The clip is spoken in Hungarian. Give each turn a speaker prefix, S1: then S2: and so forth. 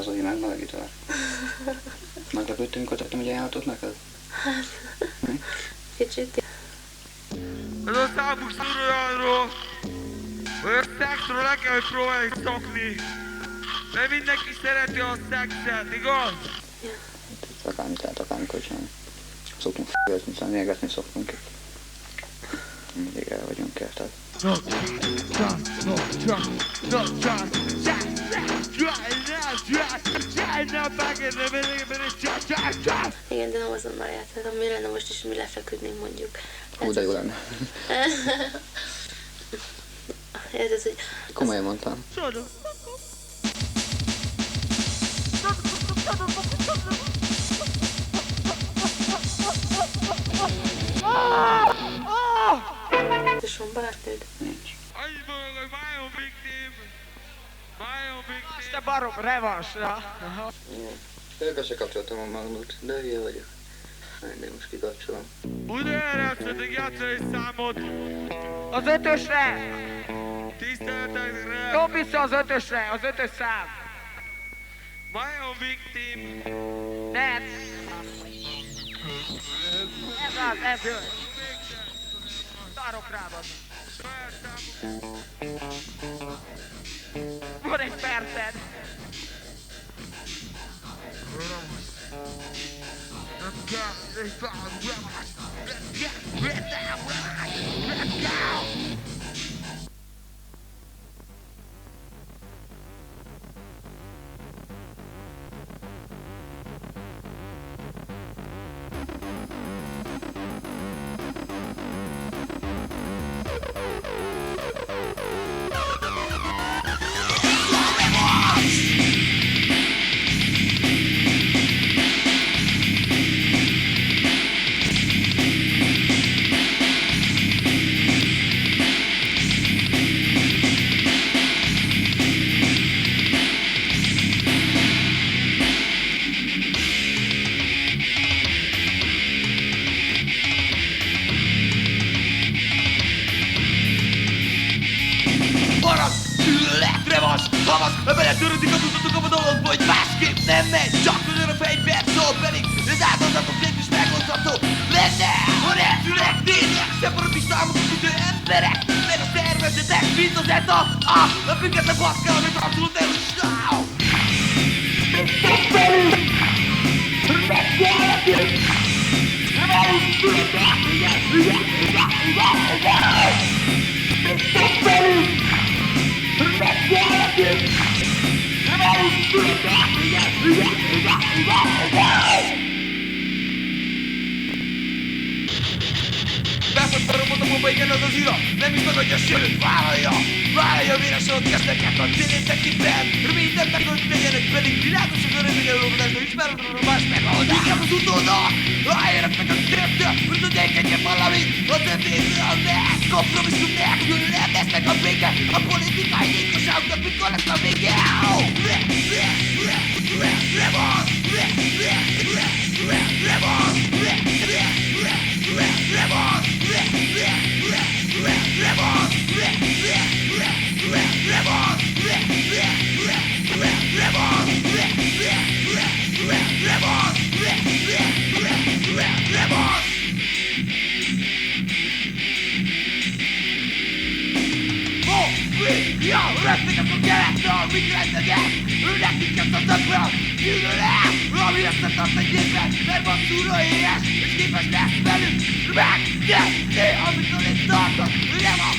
S1: Zohi megmelegítőleg. Meglepődtem, amikor tettem egy ajánlatot neked?
S2: Kicsit.
S3: Ez a számuk szól olyanról, hogy a szexről le kell, hogy próbáljuk szokni. Mert mindenki szereti a szexet, igaz?
S1: Akármit lehet, akármikor csinálni. Szoktunk f***özni, szóval nyelgetni szoktunk itt. Mindig el vagyunk érted.
S2: Igen, de nem azonnal játszhatom. Mi lenne most is, mi lefeküdnénk mondjuk.
S1: Hú, de jó lenne.
S2: Érted, hogy...
S1: Komolyan mondtam.
S2: És van barátnőd?
S1: Nincs.
S3: Annyit mondok, hogy my own victim. My own victim. Azt a barom revansra.
S1: Ők se kapcsoltam a magnót, de hülye vagyok. De most kikapcsolom.
S3: Udaján játszatok játszani egy számot.
S4: Az ötösre!
S3: Tiszteletekre.
S4: Jobb vissza az ötösre, az ötös szám.
S3: My own victim.
S4: Nem. Ez az, ez jön. Szárok rád az. Van egy perced.
S3: Let's go! Havas, beletörődik az utatok a dologba, hogy másképp nem megy. Csak közön a fegyver szól pedig, az áldozatok nélkül is megoldható lenne. Ha repülek, nézek, szeparatista álmodok idő emberek, meg a szervezetek, mint az ETA. A független baszkál, amit abszolút nem is náu. Beszett a robot a bomba, igen az az ira. Nem is megadja, sőt, vállalja véresen ott kezdeket a céléntekiben. Minden megölt legyenek pedig világosak a reményelő robotásban ismerem a más megoldás. Inkább az utódnak, álljanak meg a tértől, hogy tudják egyet valamit. A történetről a meg, kompromisszum nélkül nem lesznek a béke. A politikai gyilkosságoknak mikor lesz a vége? Resztek a gyerektől, mit rendezek? Nekik ezt a szakra gyűlölem, ami összetart egy évben, mert van szúra éhes, és képes lesz velük megtenni, amit a lét tartott. Nem a